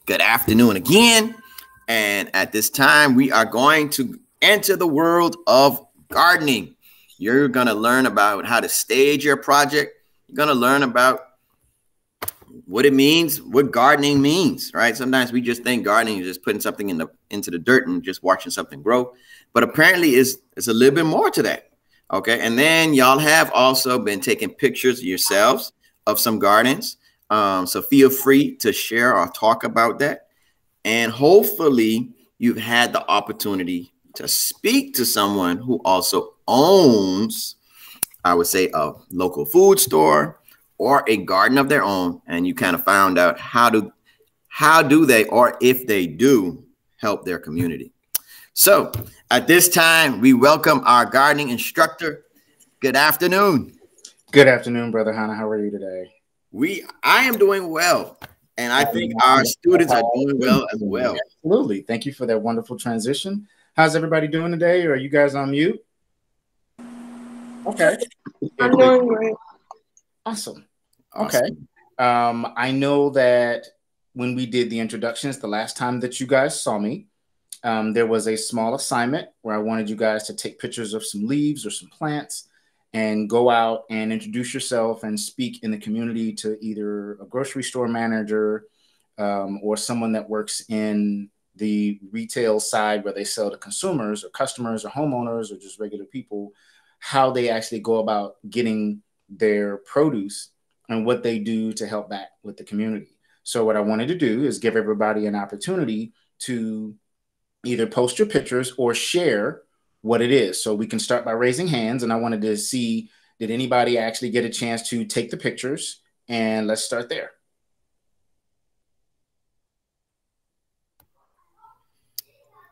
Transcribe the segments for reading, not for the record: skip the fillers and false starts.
Good afternoon again. And at this time, we are going to enter the world of gardening. You're going to learn about how to stage your project. You're going to learn about what it means, what gardening means, right? Sometimes we just think gardening is just putting something into the dirt and just watching something grow. But apparently it's a little bit more to that. Okay. And then y'all have also been taking pictures yourselves of some gardens. So feel free to share or talk about that. And hopefully you've had the opportunity to speak to someone who also owns, I would say, a local food store or a garden of their own. And you kind of found out how do they, or if they do, help their community. So at this time, we welcome our gardening instructor. Good afternoon. Good afternoon, Brother Hannah. How are you today? I am doing well, and I think our students are doing well as well. Absolutely. Thank you for that wonderful transition. How's everybody doing today? Are you guys on mute? Okay. I'm doing great. Awesome. Okay. I know that when we did the introductions, the last time that you guys saw me, there was a small assignment where I wanted you guys to take pictures of some leaves or some plants and go out and introduce yourself and speak in the community to either a grocery store manager or someone that works in the retail side where they sell to consumers or customers or homeowners or just regular people, how they actually go about getting their produce and what they do to help back with the community. So what I wanted to do is give everybody an opportunity to either post your pictures or share what it is. So we can start by raising hands. And I wanted to see, did anybody actually get a chance to take the pictures? And let's start there.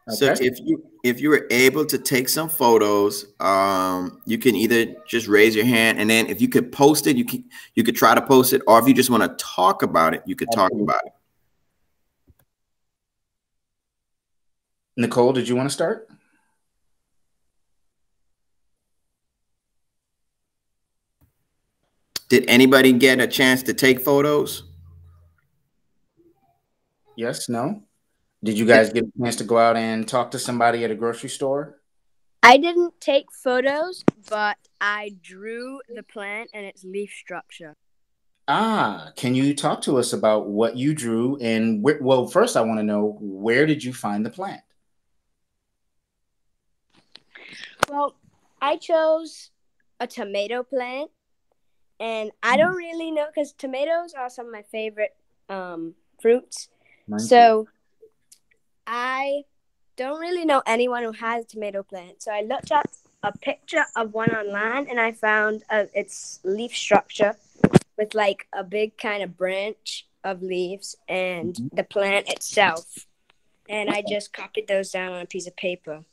Okay. So if you were able to take some photos, you can either just raise your hand, and then if you could post it, you could try to post it, or if you just want to talk about it, you could talk about it. Nicole, did you want to start? Did anybody get a chance to take photos? Yes, no? Did you guys get a chance to go out and talk to somebody at a grocery store? I didn't take photos, but I drew the plant and its leaf structure. Can you talk to us about what you drew? And well, first I want to know, where did you find the plant? Well, I chose a tomato plant, and I don't really know because tomatoes are some of my favorite fruits. So I don't really know anyone who has a tomato plant. So I looked up a picture of one online, and I found its leaf structure with like a big kind of branch of leaves and the plant itself. And I just copied those down on a piece of paper.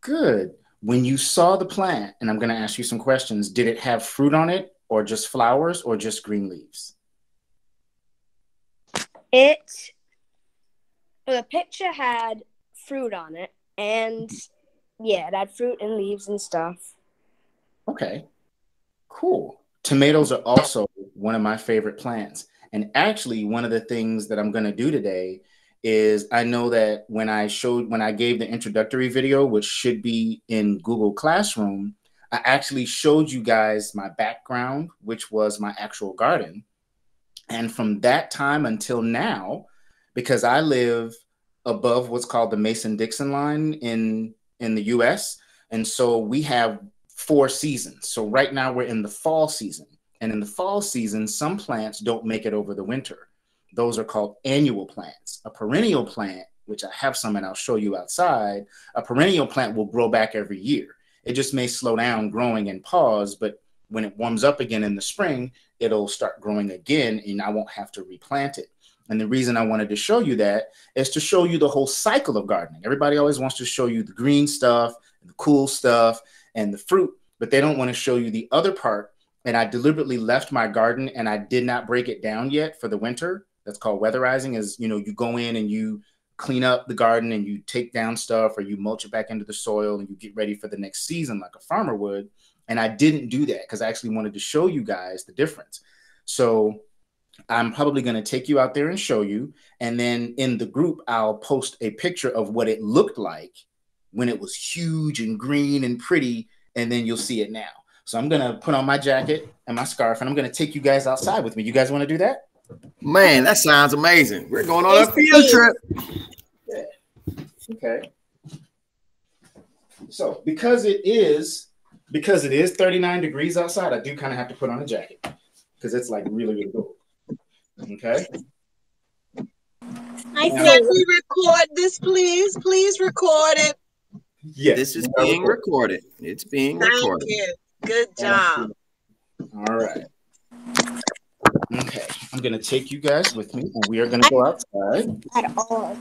Good. When you saw the plant, and I'm going to ask you some questions, did it have fruit on it or just flowers or just green leaves? The picture had fruit on it, and yeah, it had fruit and leaves and stuff. Okay, cool. Tomatoes are also one of my favorite plants. And actually, one of the things that I'm going to do today is I know that when I gave the introductory video, which should be in Google Classroom, I actually showed you guys my background, which was my actual garden. And from that time until now, because I live above what's called the Mason-Dixon line in the US, and so we have 4 seasons. So right now we're in the fall season. And in the fall season, some plants don't make it over the winter. Those are called annual plants. A perennial plant, which I have some and I'll show you outside, a perennial plant will grow back every year. It just may slow down growing and pause, but when it warms up again in the spring, it'll start growing again and I won't have to replant it. And the reason I wanted to show you that is to show you the whole cycle of gardening. Everybody always wants to show you the green stuff, the cool stuff, and the fruit, but they don't want to show you the other part. And I deliberately left my garden and I did not break it down yet for the winter. That's called weatherizing, is, you know, you go in and you clean up the garden and you take down stuff or you mulch it back into the soil and you get ready for the next season like a farmer would. And I didn't do that because I actually wanted to show you guys the difference. So I'm probably going to take you out there and show you. And then in the group, I'll post a picture of what it looked like when it was huge and green and pretty. And then you'll see it now. So I'm going to put on my jacket and my scarf, and I'm going to take you guys outside with me. You guys want to do that? Man, that sounds amazing. We're going on a field trip. Yeah. Okay. So because it is 39 degrees outside, I do kind of have to put on a jacket because it's like really, really cold. Okay. Can we record this, please? Please record it. Yes. This is being recorded. It's being recorded. Thank you. Good job. All right. Okay. I'm going to take you guys with me, and we are going to go outside. At all.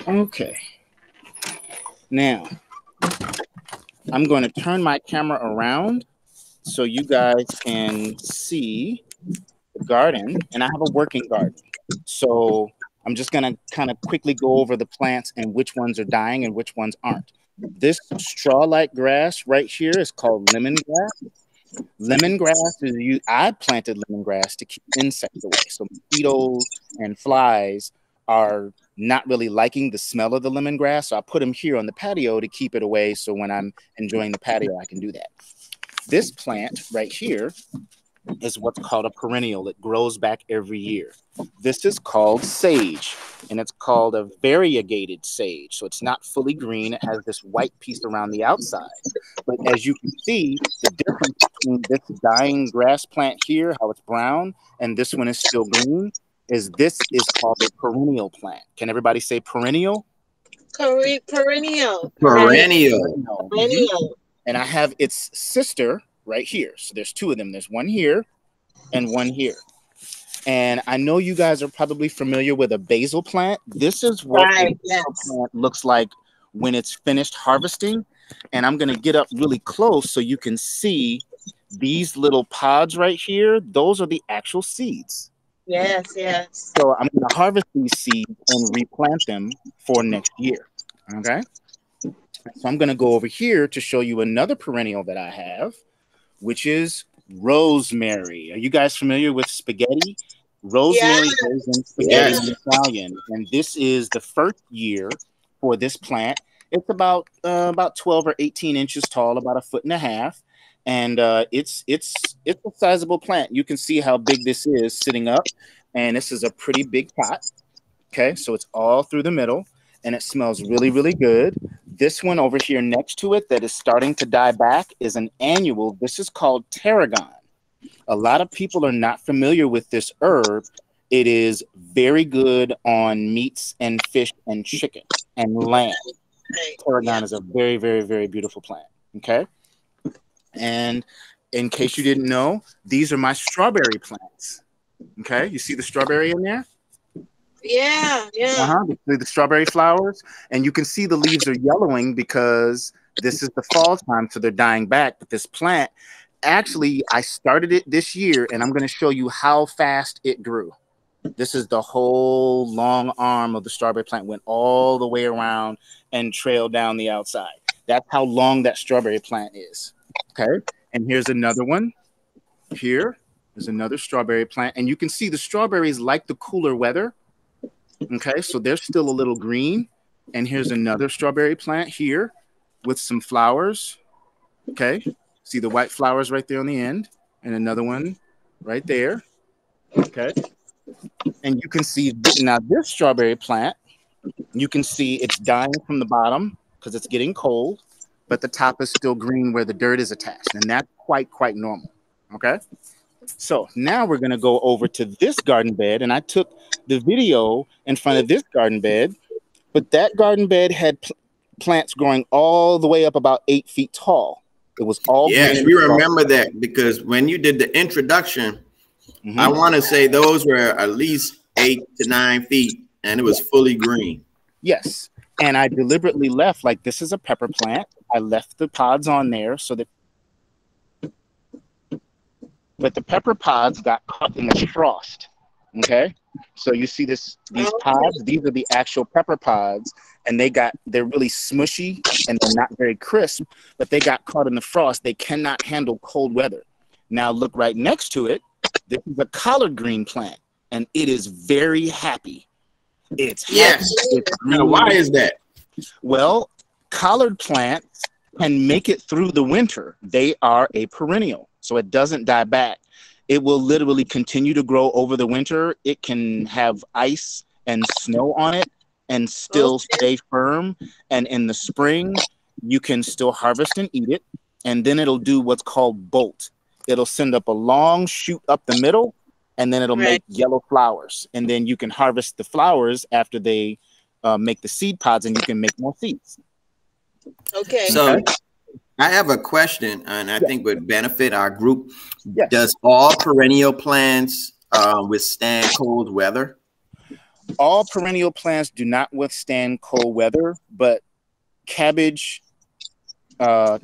Okay. Now, I'm going to turn my camera around so you guys can see the garden, and I have a working garden. So I'm just going to kind of quickly go over the plants and which ones are dying and which ones aren't. This straw-like grass right here is called lemongrass. Lemongrass is I planted lemongrass to keep insects away. So mosquitoes and flies are not really liking the smell of the lemongrass. So I put them here on the patio to keep it away. So when I'm enjoying the patio, I can do that. This plant right here is what's called a perennial. It grows back every year. This is called sage, and it's called a variegated sage. So it's not fully green. It has this white piece around the outside. But as you can see, the difference between this dying grass plant here, how it's brown, and this one is still green, is this is called a perennial plant. Can everybody say perennial? Perennial. Perennial. And I have its sister right here. So there's two of them. There's one here and one here. And I know you guys are probably familiar with a basil plant. This is what a basil plant looks like when it's finished harvesting. And I'm going to get up really close so you can see these little pods right here. Those are the actual seeds. Yes, yes. So I'm going to harvest these seeds and replant them for next year. Okay. So I'm going to go over here to show you another perennial that I have, which is rosemary. Are you guys familiar with spaghetti? Rosemary goes in spaghetti in Italian. And this is the first year for this plant. It's about 12 or 18 inches tall, about 1.5 feet. And it's a sizable plant. You can see how big this is sitting up. And this is a pretty big pot. Okay, so it's all through the middle. And it smells really, really good. This one over here next to it that is starting to die back is an annual. This is called tarragon. A lot of people are not familiar with this herb. It is very good on meats and fish and chicken and lamb. Tarragon is a very, very, very beautiful plant. Okay. And in case you didn't know, these are my strawberry plants. Okay. You see the strawberry in there? Yeah. The strawberry flowers, and you can see the leaves are yellowing because this is the fall time, so they're dying back. But this plant, actually, I started it this year, and I'm going to show you how fast it grew. This is the whole long arm of the strawberry plant, went all the way around and trailed down the outside. That's how long that strawberry plant is. Okay, and here's another one. Here is another strawberry plant, and you can see the strawberries like the cooler weather. Okay, so they're still a little green. And here's another strawberry plant here with some flowers. Okay, see the white flowers right there on the end, and another one right there. Okay, and you can see now this strawberry plant, you can see it's dying from the bottom because it's getting cold, but the top is still green where the dirt is attached, and that's quite normal. Okay. So now we're going to go over to this garden bed, and I took the video in front of this garden bed, but that garden bed had plants growing all the way up about 8 feet tall. It was all green. We remember that because when you did the introduction, I want to say those were at least 8 to 9 feet, and it was fully green. Yes, and I deliberately left, like this is a pepper plant. I left the pods on there so that but the pepper pods got caught in the frost. Okay, so you see these pods. These are the actual pepper pods, and they're really smushy and they're not very crisp. But they got caught in the frost. They cannot handle cold weather. Now look right next to it. This is a collard green plant, and it is very happy. It's happy. Yes. It's Now, why is that? Well, collard plants can make it through the winter. They are a perennial, so it doesn't die back. It will literally continue to grow over the winter. It can have ice and snow on it and still stay firm. And in the spring, you can still harvest and eat it. And then it'll do what's called bolt. It'll send up a long shoot up the middle, and then it'll make yellow flowers. And then you can harvest the flowers after they make the seed pods, and you can make more seeds. Okay. So I have a question, and I think would benefit our group. Yes. Does all perennial plants withstand cold weather? All perennial plants do not withstand cold weather, but cabbage,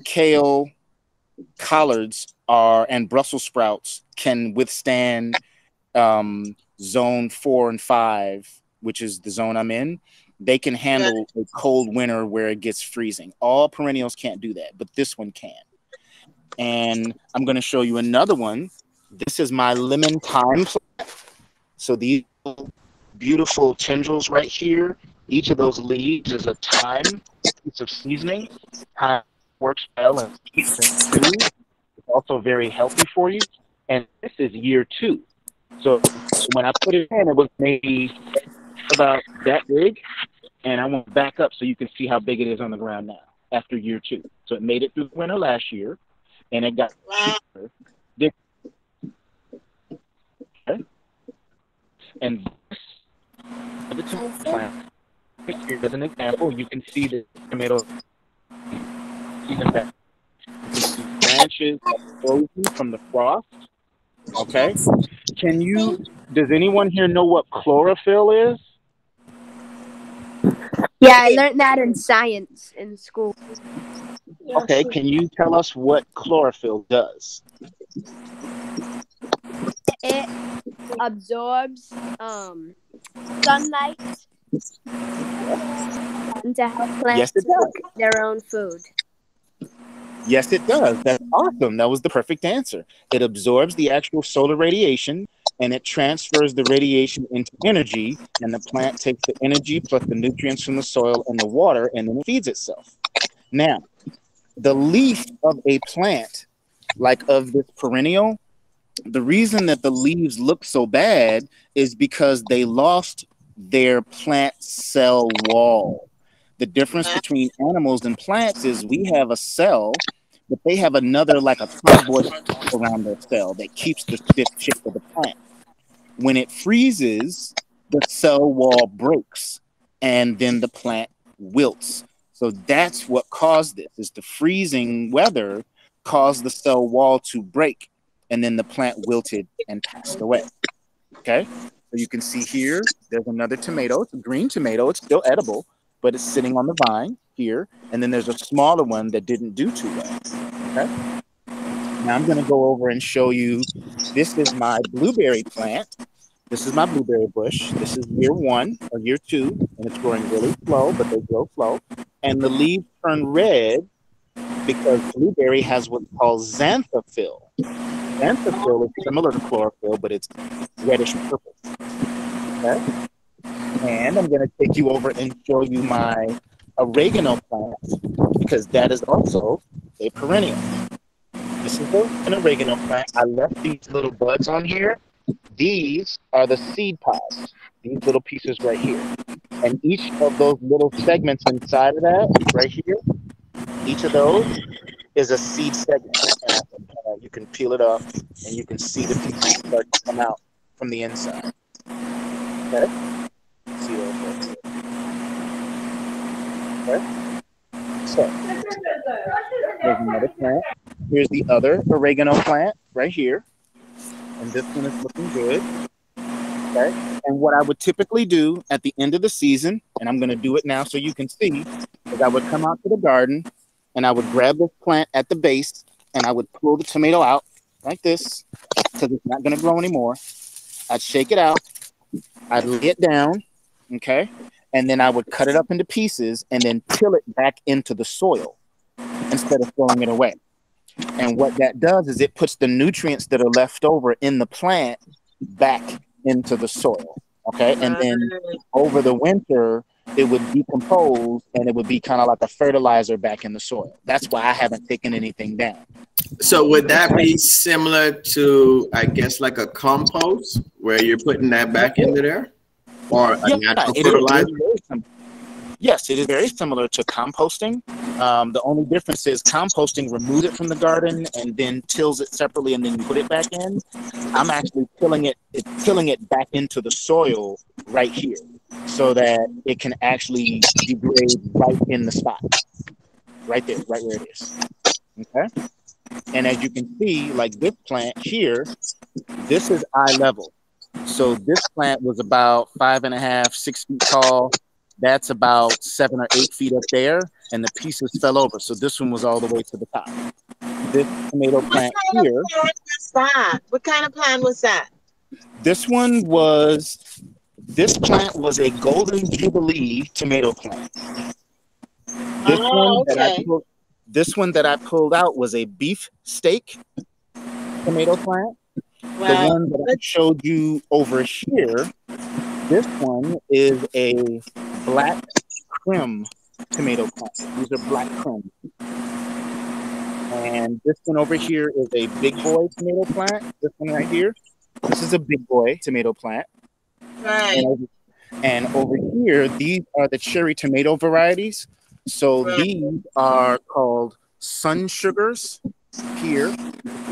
kale, collards and Brussels sprouts can withstand zone 4 and 5, which is the zone I'm in. They can handle a cold winter where it gets freezing. All perennials can't do that, but this one can. And I'm going to show you another one. This is my lemon thyme plant. So these beautiful tendrils right here, each of those leaves is a thyme piece of seasoning. Thyme works well in food. It's also very healthy for you. And this is year 2. So when I put it in, it was maybe about that big. And I want to back up so you can see how big it is on the ground now after year 2. So it made it through the winter last year, and it got this. Okay. And this the tomato plant. Here as an example, you can see the tomato. Even that. You can see branches frozen from the frost. Okay. Does anyone here know what chlorophyll is? Yeah, I learned that in science in school. Okay, can you tell us what chlorophyll does? It absorbs sunlight to help plants make their own food. Yes, it does. That's awesome. That was the perfect answer. It absorbs the actual solar radiation, and it transfers the radiation into energy, and the plant takes the energy plus the nutrients from the soil and the water, and then it feeds itself. Now, the leaf of a plant, like of this perennial, the reason that the leaves look so bad is because they lost their plant cell wall. The difference between animals and plants is we have a cell, but they have another, like a cardboard around their cell that keeps the stiff shape of the plant. When it freezes, the cell wall breaks, and then the plant wilts. So that's what caused this, is the freezing weather caused the cell wall to break, and then the plant wilted and passed away. Okay, so you can see here, there's another tomato. It's a green tomato. It's still edible, but it's sitting on the vine here. And then there's a smaller one that didn't do too well. Okay. Now I'm going to go over and show you, this is my blueberry plant. This is my blueberry bush. This is year 1 or year 2, and it's growing really slow, but they grow slow. And the leaves turn red because blueberry has what's called xanthophyll. Xanthophyll is similar to chlorophyll, but it's reddish purple. Okay. And I'm going to take you over and show you my oregano plant, because that is also a perennial. This is an oregano plant. I left these little buds on here. These are the seed pods, these little pieces right here. And each of those little segments inside of that, right here, each of those is a seed segment. You can peel it off, and you can see the pieces start to come out from the inside. Okay? See those right here. Okay? So, there's another plant. Here's the other oregano plant right here. And this one is looking good. Okay. And what I would typically do at the end of the season, and I'm going to do it now so you can see, is I would come out to the garden and I would grab this plant at the base and I would pull the tomato out like this, because it's not going to grow anymore. I'd shake it out. I'd lay it down. Okay. And then I would cut it up into pieces and then till it back into the soil instead of throwing it away. And what that does is it puts the nutrients that are left over in the plant back into the soil. Okay. And then over the winter, it would decompose and it would be kind of like a fertilizer back in the soil. That's why I haven't taken anything down. So would that be similar to, I guess, like a compost where you're putting that back into there, or a natural fertilizer? Yes, it is very similar to composting. The only difference is composting removes it from the garden and then tills it separately and then you put it back in. I'm actually tilling it back into the soil right here so that it can actually degrade right in the spot. Right there, right where it is. Okay? And as you can see, like this plant here, this is eye level. So this plant was about 5.5, 6 feet tall. That's about 7 or 8 feet up there, and the pieces fell over. So this one was all the way to the top. This tomato plant here. What kind of plant was that? This plant was a Golden Jubilee tomato plant. This one that I pulled out was a beef steak tomato plant. The one that I showed you over here, this one is a black crim tomato plant. These are black crim. And this one over here is a big boy tomato plant. This one right here, this is a big boy tomato plant. Right. And over here, these are the cherry tomato varieties. So these are called sun sugars. Here,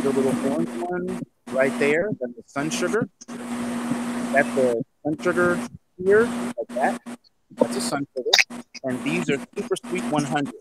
the little orange one right there, that's the sun sugar. That's the sun sugar here, like that. That's a sun sugar. And these are super sweet 100.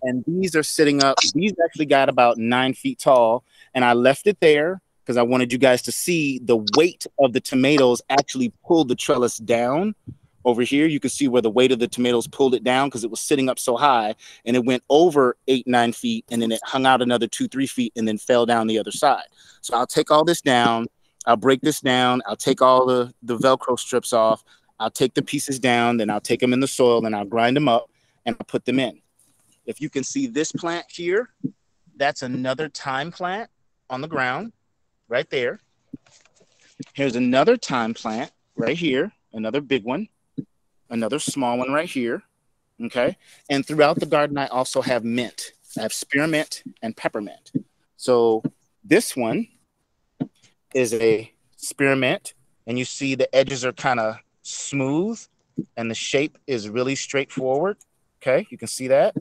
And these are sitting up. These actually got about 9 feet tall. And I left it there because I wanted you guys to see the weight of the tomatoes actually pulled the trellis down. Over here, you can see where the weight of the tomatoes pulled it down because it was sitting up so high, and it went over 8, 9 feet, and then it hung out another 2, 3 feet, and then fell down the other side. So I'll take all this down. I'll break this down. I'll take all the Velcro strips off. I'll take the pieces down. Then I'll take them in the soil, and I'll grind them up, and I'll put them in. If you can see this plant here, that's another thyme plant on the ground right there. Here's another thyme plant right here, another big one. Another small one right here, okay? And throughout the garden, I also have mint. I have spearmint and peppermint. So this one is a spearmint, and you see the edges are kind of smooth, and the shape is really straightforward, okay? You can see that.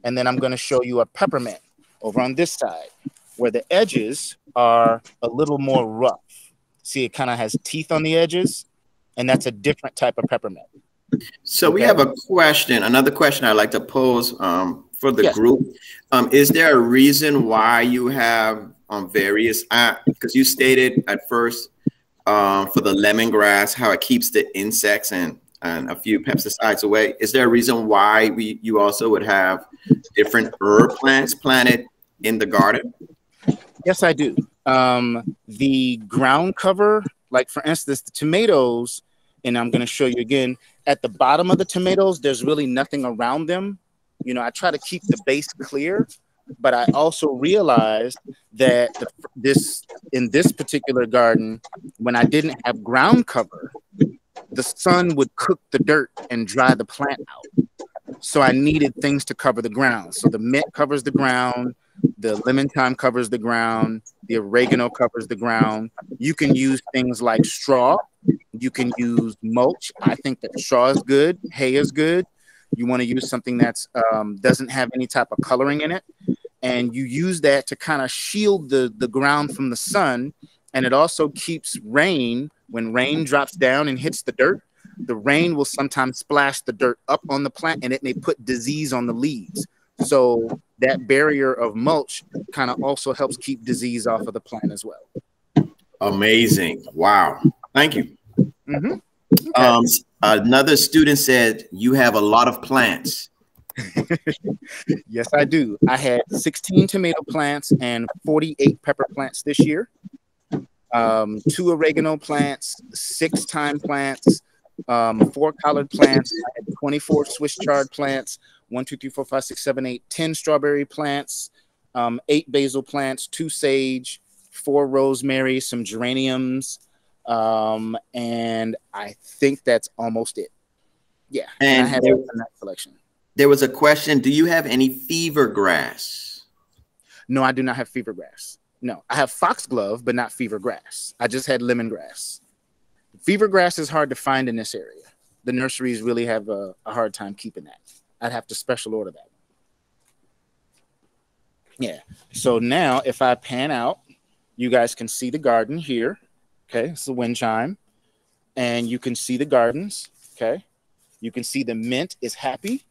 And then I'm going to show you a peppermint over on this side, where the edges are a little more rough. See, it kind of has teeth on the edges, and that's a different type of peppermint. So we have a question, another question I'd like to pose for the group. Is there a reason why you have various, because you stated at first for the lemongrass, how it keeps the insects and a few pesticides away. Is there a reason why you also would have different herb plants planted in the garden? Yes, I do. The ground cover, like for instance, the tomatoes, and I'm going to show you again, at the bottom of the tomatoes, there's really nothing around them. You know, I try to keep the base clear, but I also realized that in this particular garden, when I didn't have ground cover, the sun would cook the dirt and dry the plant out. So I needed things to cover the ground. So the mint covers the ground, the lemon thyme covers the ground, the oregano covers the ground. You can use things like straw. You can use mulch. I think that straw is good. Hay is good. You want to use something that's doesn't have any type of coloring in it. And you use that to kind of shield the ground from the sun. And it also keeps rain. When rain drops down and hits the dirt, the rain will sometimes splash the dirt up on the plant and it may put disease on the leaves. So that barrier of mulch kind of also helps keep disease off of the plant as well. Amazing. Wow. Thank you. Mm-hmm. Okay. Another student said you have a lot of plants. Yes, I do. I had 16 tomato plants and 48 pepper plants this year. 2 oregano plants, 6 thyme plants, 4 collard plants. I had 24 Swiss chard plants, 1, 2, 3, 4, 5, 6, 7, 8, 10 strawberry plants, 8 basil plants, 2 sage, 4 rosemary, some geraniums, and I think that's almost it. Yeah, and I have in that collection. There was a question. Do you have any fever grass? No, I do not have fever grass. No, I have foxglove, but not fever grass. I just had lemongrass. Fever grass is hard to find in this area. The nurseries really have a hard time keeping that. I'd have to special order that. Yeah. So now if I pan out, you guys can see the garden here. Okay. It's the wind chime. And you can see the gardens. Okay. You can see the mint is happy,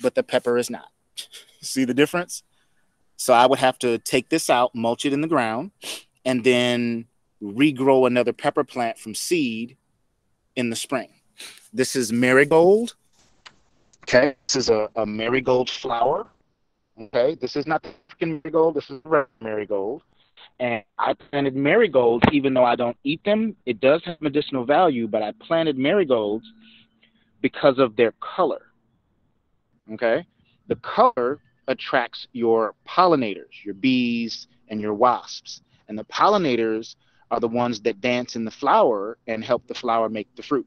but the pepper is not. See the difference? So I would have to take this out, mulch it in the ground, and then regrow another pepper plant from seed in the spring. This is marigold. Okay. This is a marigold flower. Okay. This is not the freaking marigold. This is red marigold. And I planted marigolds, even though I don't eat them. It does have medicinal value, but I planted marigolds because of their color. Okay. The color attracts your pollinators, your bees and your wasps. And the pollinators are the ones that dance in the flower and help the flower make the fruit.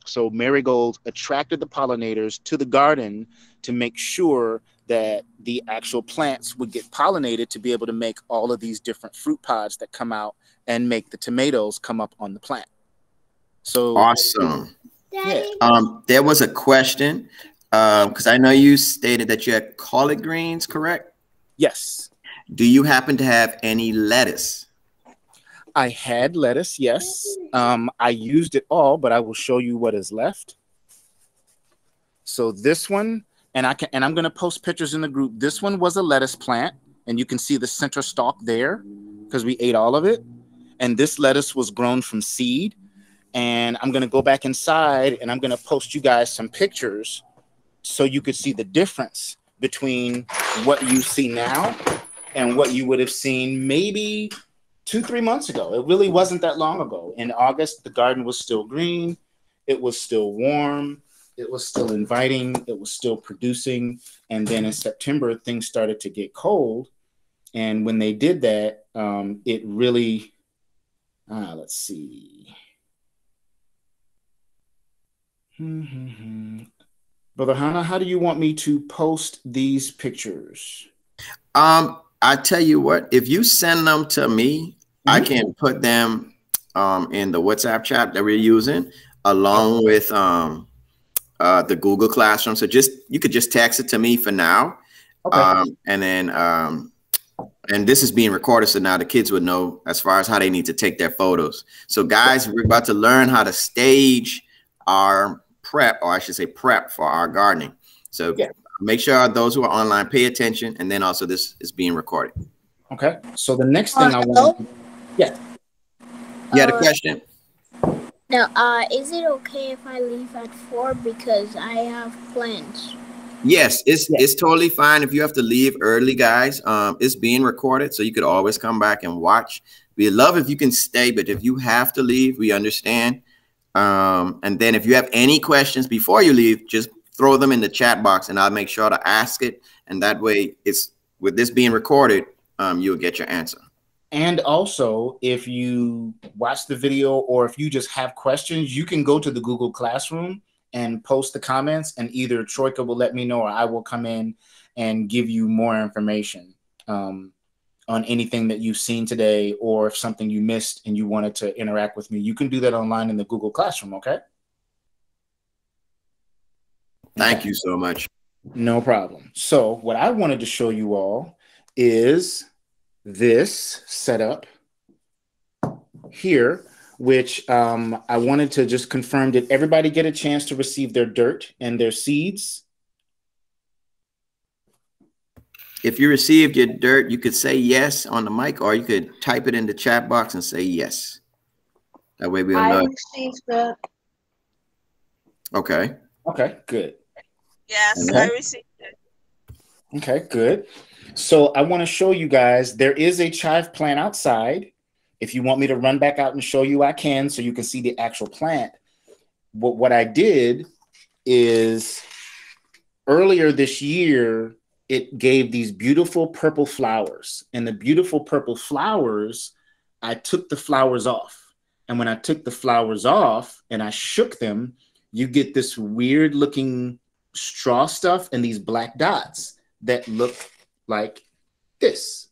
So marigolds attracted the pollinators to the garden to make sure that the actual plants would get pollinated to be able to make all of these different fruit pods that come out and make the tomatoes come up on the plant. So awesome. Yeah. There was a question because I know you stated that you had collard greens, correct? Yes. Do you happen to have any lettuce? I had lettuce, yes. I used it all, but I will show you what is left. So this one, and I'm going to post pictures in the group. This one was a lettuce plant, and you can see the center stalk there because we ate all of it. And this lettuce was grown from seed. And I'm going to go back inside, and I'm going to post you guys some pictures so you could see the difference between what you see now and what you would have seen maybe 2-3 months ago. It really wasn't that long ago. In August, the garden was still green. It was still warm. It was still inviting. It was still producing. And then in September, things started to get cold. And when they did that, it really, let's see. Brother Hannah, how do you want me to post these pictures? I tell you what, if you send them to me, I can put them in the WhatsApp chat that we're using along with the Google Classroom. So you could just text it to me for now. Okay. And then and this is being recorded, so now the kids would know as far as how they need to take their photos. So guys, we're about to learn how to stage our prep, or I should say prep for our gardening. So make sure those who are online pay attention, and then also this is being recorded. Okay. So the next thing I want, you had a question? No, is it okay if I leave at 4 because I have plans? Yes, it's totally fine if you have to leave early, guys. It's being recorded, so you could always come back and watch. We love if you can stay, but if you have to leave, we understand. And then if you have any questions before you leave, just throw them in the chat box and I'll make sure to ask it. And that way, it's with this being recorded, you'll get your answer. And also, if you watch the video or if you just have questions, you can go to the Google Classroom and post the comments, and either Troika will let me know or I will come in and give you more information on anything that you've seen today, or if something you missed and you wanted to interact with me. You can do that online in the Google Classroom, okay? Thank you so much. No problem. So what I wanted to show you all is this setup here, which I wanted to just confirm. Did everybody get a chance to receive their dirt and their seeds? If you received your dirt, you could say yes on the mic, or you could type it in the chat box and say yes. That way we'll know. I received that. Okay. Okay, good. Yes, I received it. Okay, good. So I want to show you guys, there is a chive plant outside. If you want me to run back out and show you, I can, so you can see the actual plant. What I did is earlier this year, it gave these beautiful purple flowers. And the beautiful purple flowers, I took the flowers off. And when I took the flowers off and I shook them, you get this weird looking straw stuff and these black dots that look like this.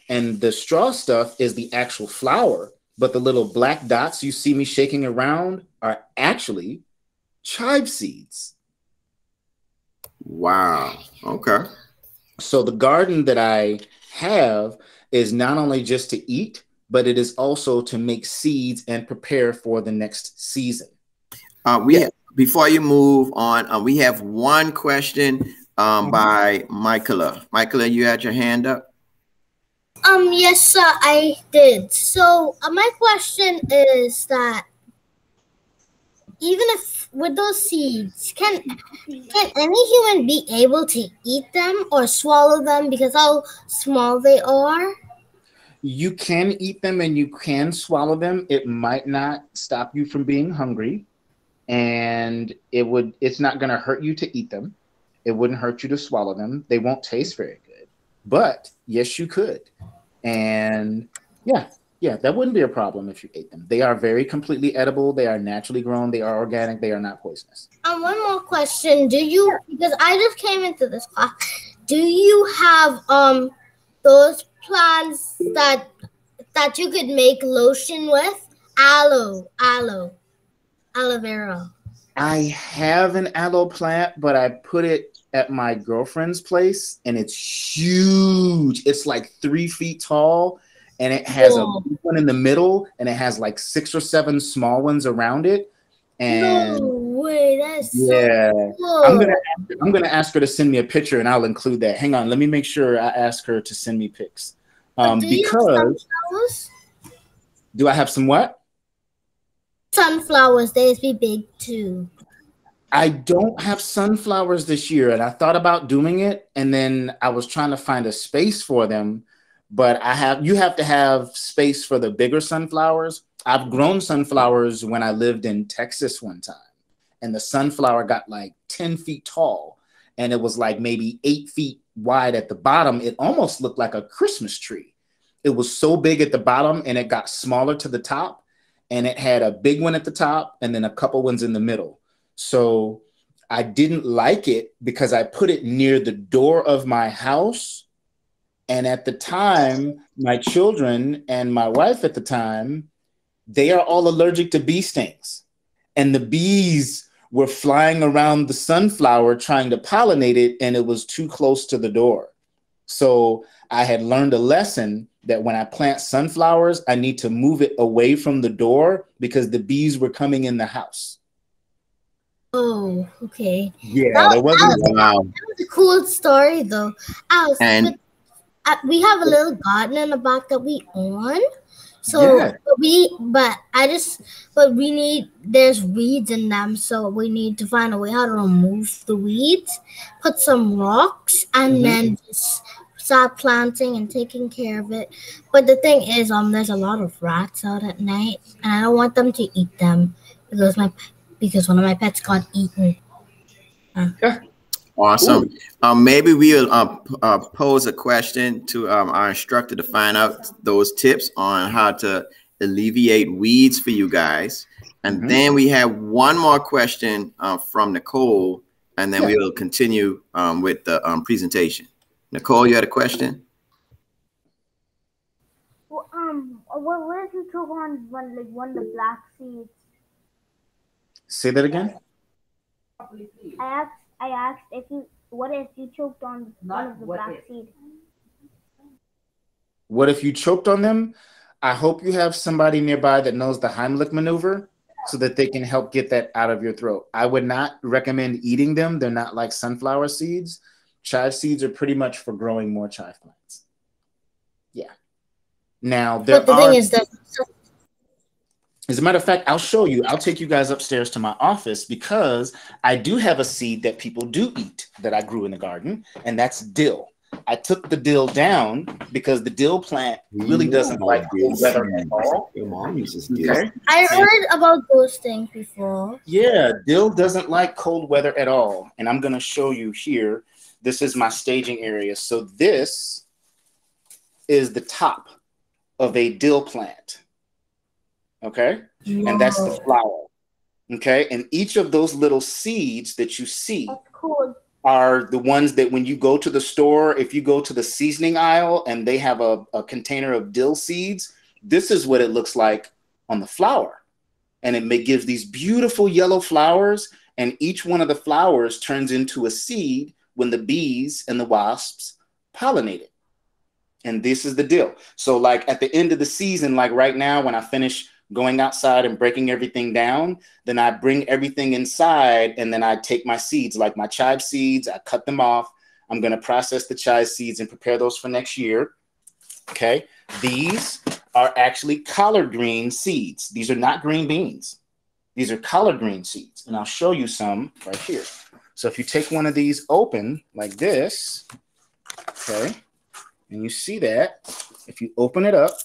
And the straw stuff is the actual flower, but the little black dots you see me shaking around are actually chive seeds. Wow. Okay. So the garden that I have is not only just to eat, but it is also to make seeds and prepare for the next season. Before you move on, we have one question by Michaela. Michaela, you had your hand up? Yes, sir, I did. So my question is that even if with those seeds, can any human be able to eat them or swallow them because how small they are? You can eat them and you can swallow them. It might not stop you from being hungry, and it's not going to hurt you to eat them. It wouldn't hurt you to swallow them. They won't taste very good, but yes, you could. And yeah, that wouldn't be a problem if you ate them. They are very completely edible. They are naturally grown. They are organic. They are not poisonous. One more question. Because I just came into this class, do you have those plants that you could make lotion with? Aloe vera. I have an aloe plant, but I put it at my girlfriend's place, and it's huge. It's like 3 feet tall, and it has a big one in the middle, and it has like 6 or 7 small ones around it. And no way, that's so cool. I'm gonna ask her to send me a picture, and I'll include that. Hang on, let me make sure I ask her to send me pics. Because do I have some what? Sunflowers, they'd be big too. I don't have sunflowers this year, and I thought about doing it, and then I was trying to find a space for them, but you have to have space for the bigger sunflowers. I've grown sunflowers when I lived in Texas one time, and the sunflower got like 10 feet tall, and it was like maybe 8 feet wide at the bottom. It almost looked like a Christmas tree. It was so big at the bottom, and it got smaller to the top, and it had a big one at the top and then a couple ones in the middle. So I didn't like it because I put it near the door of my house. And at the time, my children and my wife at the time, they are all allergic to bee stings. And the bees were flying around the sunflower trying to pollinate it, and it was too close to the door. So I had learned a lesson that when I plant sunflowers, I need to move it away from the door because the bees were coming in the house. Oh, okay. Yeah, that was a cool story, though. We have a little garden in the back that we own. So there's weeds in them, so we need to find a way how to remove the weeds, put some rocks, and then just start planting and taking care of it. But the thing is, there's a lot of rats out at night, and I don't want them to eat them because one of my pets got eaten. Awesome. Maybe we'll pose a question to our instructor to find out those tips on how to alleviate weeds for you guys. And then we have one more question from Nicole, and then we'll continue with the presentation. Nicole, you had a question? Well, what if you took on one of the black seeds? Say that again. I asked what if you choked on one of the black seeds? What if you choked on them? I hope you have somebody nearby that knows the Heimlich maneuver so that they can help get that out of your throat. I would not recommend eating them. They're not like sunflower seeds. Chive seeds are pretty much for growing more chive plants. Yeah. Now, as a matter of fact, I'll show you. I'll take you guys upstairs to my office because I do have a seed that people do eat that I grew in the garden, and that's dill. I took the dill down because the dill plant really doesn't like cold weather at all. Your mom uses dill. Okay. I heard about those things before. Yeah, dill doesn't like cold weather at all. And I'm going to show you here. This is my staging area. So this is the top of a dill plant. Okay. And that's the flower. Okay. And each of those little seeds that you see are the ones that when you go to the store, if you go to the seasoning aisle and they have a container of dill seeds, this is what it looks like on the flower. And it gives these beautiful yellow flowers. And each one of the flowers turns into a seed when the bees and the wasps pollinate it. And this is the dill. So like at the end of the season, like right now, when I finish going outside and breaking everything down, then I bring everything inside and then I take my seeds, like my chive seeds, I cut them off. I'm going to process the chive seeds and prepare those for next year. Okay. These are actually collard green seeds. These are not green beans. These are collard green seeds. And I'll show you some right here. So if you take one of these open like this, okay, and you see that, if you open it up,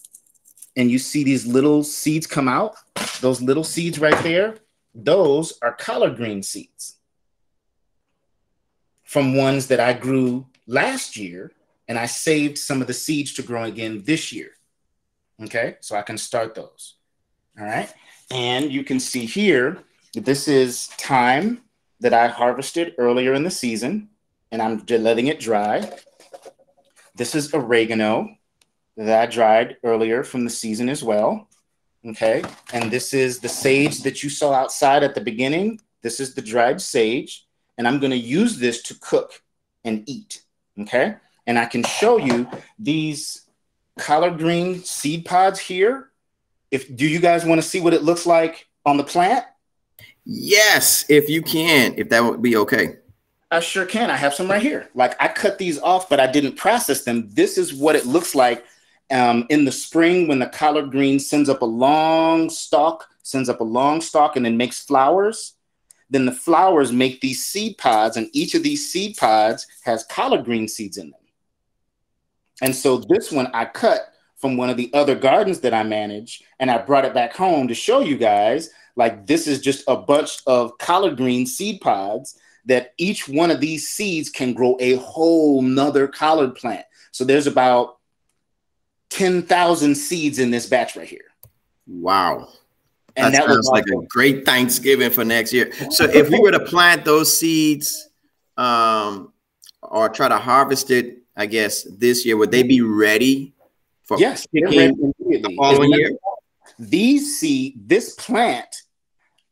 and you see these little seeds come out, those little seeds right there, those are collard green seeds from ones that I grew last year, and I saved some of the seeds to grow again this year. Okay, so I can start those. All right, and you can see here, this is thyme that I harvested earlier in the season, and I'm letting it dry. This is oregano that I dried earlier from the season as well. Okay. And this is the sage that you saw outside at the beginning. This is the dried sage. And I'm going to use this to cook and eat. Okay. And I can show you these collard green seed pods here. Do you guys want to see what it looks like on the plant? Yes, if you can, if that would be okay. I sure can. I have some right here. Like I cut these off, but I didn't process them. This is what it looks like in the spring when the collard green sends up a long stalk, and then makes flowers. Then the flowers make these seed pods, and each of these seed pods has collard green seeds in them. And so this one I cut from one of the other gardens that I manage, and I brought it back home to show you guys, like this is just a bunch of collard green seed pods that each one of these seeds can grow a whole nother collard plant. So there's about 10,000 seeds in this batch right here. Wow. And that sounds like a great Thanksgiving for next year. So if we were to plant those seeds or try to harvest it, I guess this year, would they be ready for the following year? This plant,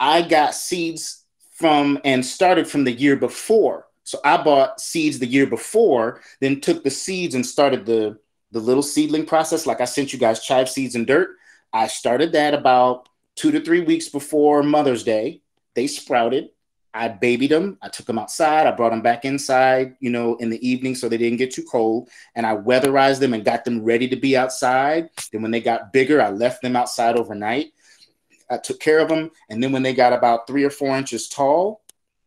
I got seeds from and started from the year before. So I bought seeds the year before, then took the seeds and started the little seedling process. Like I sent you guys chive seeds and dirt. I started that about 2 to 3 weeks before Mother's Day. They sprouted. I babied them. I took them outside. I brought them back inside, in the evening so they didn't get too cold. And I weatherized them and got them ready to be outside. Then when they got bigger, I left them outside overnight. I took care of them. And then when they got about 3 or 4 inches tall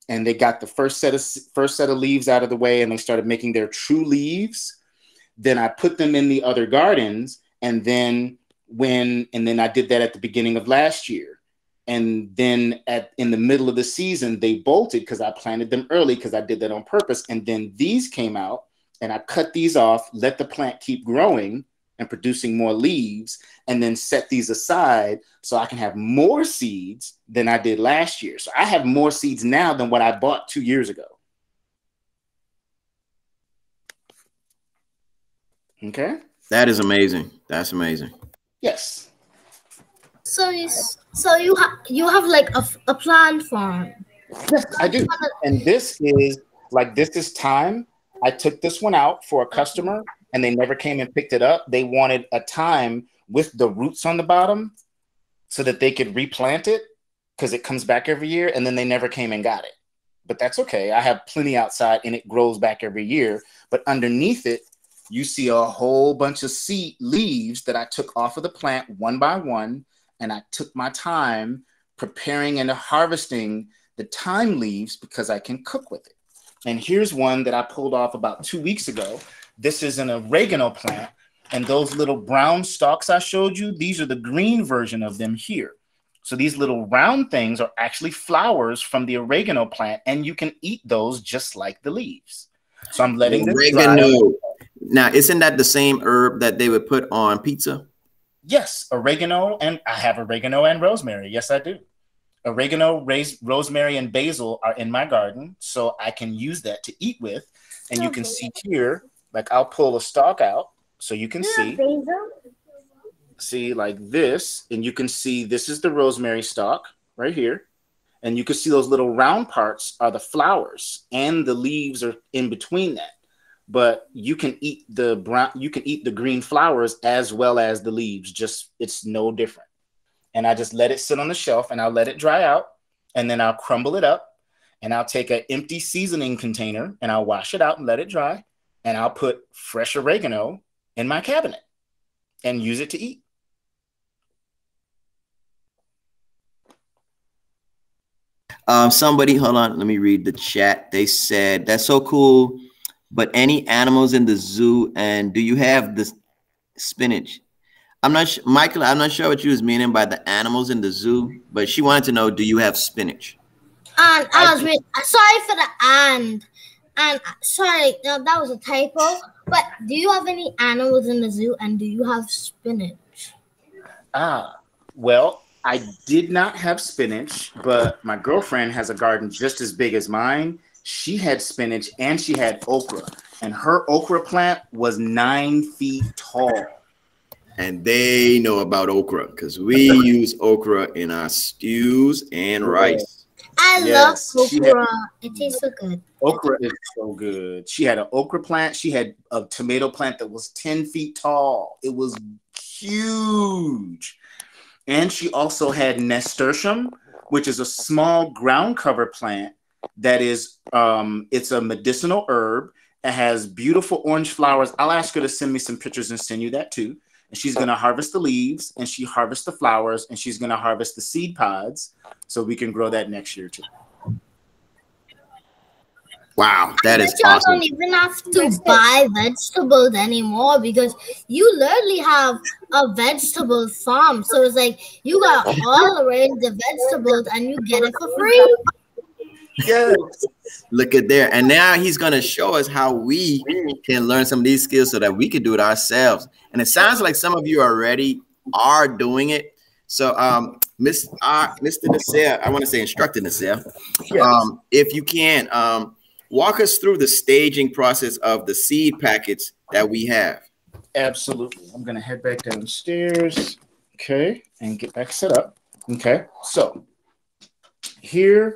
and they got the first set of leaves out of the way and they started making their true leaves, then I put them in the other gardens. And then I did that at the beginning of last year. And then in the middle of the season, they bolted because I planted them early because I did that on purpose. And then these came out and I cut these off, let the plant keep growing and producing more leaves, and then set these aside so I can have more seeds than I did last year. So I have more seeds now than what I bought 2 years ago. Okay. That is amazing. That's amazing. Yes. So you have like a plant farm. Yes, I do. And this is thyme. I took this one out for a customer and they never came and picked it up. They wanted a thyme with the roots on the bottom so that they could replant it because it comes back every year, and then they never came and got it. But that's okay. I have plenty outside and it grows back every year. But underneath it, you see a whole bunch of seed leaves that I took off of the plant one by one. And I took my time preparing and harvesting the thyme leaves because I can cook with it. And here's one that I pulled off about 2 weeks ago. This is an oregano plant. And those little brown stalks I showed you, these are the green version of them here. So these little round things are actually flowers from the oregano plant, and you can eat those just like the leaves. So I'm letting this dry. Oregano. Now, isn't that the same herb that they would put on pizza? Yes, oregano, and I have oregano and rosemary. Yes, I do. Oregano, rosemary, and basil are in my garden, so I can use that to eat with. And you can see here, like I'll pull a stalk out so you can see like this, and you can see this is the rosemary stalk right here. And you can see those little round parts are the flowers, and the leaves are in between that. But you can eat the green flowers as well as the leaves. Just it's no different. And I just let it sit on the shelf, and I'll let it dry out, and then I'll crumble it up, and I'll take an empty seasoning container, and I'll wash it out and let it dry, and I'll put fresh oregano in my cabinet and use it to eat. Somebody, hold on, let me read the chat. They said that's so cool. But any animals in the zoo, and do you have the spinach? I'm not sure, Michael, I'm not sure what you was meaning by the animals in the zoo, but she wanted to know, do you have spinach? And sorry for the and sorry, that was a typo. But do you have any animals in the zoo, and do you have spinach? Well, I did not have spinach, but my girlfriend has a garden just as big as mine. She had spinach and she had okra, and her okra plant was 9 feet tall. And they know about okra because we use okra in our stews and rice. I love okra. It tastes so good. Okra is so good. She had an okra plant. She had a tomato plant that was 10 feet tall. It was huge. And she also had nasturtium, which is a small ground cover plant that is, it's a medicinal herb. It has beautiful orange flowers. I'll ask her to send me some pictures and send you that too. And she's going to harvest the leaves, and she harvests the flowers, and she's going to harvest the seed pods so we can grow that next year too. Wow, that is y'all awesome. Don't even have to buy vegetables anymore because you literally have a vegetable farm. So it's like you got all the range of vegetables and you get it for free. Yes. Look at there. And now he's going to show us how we can learn some of these skills so that we can do it ourselves. And it sounds like some of you already are doing it. So, Mr. Nasir, I want to say Instructor Nasir, if you can, walk us through the staging process of the seed packets that we have. Absolutely. I'm going to head back downstairs, okay, and get back set up. Okay, so here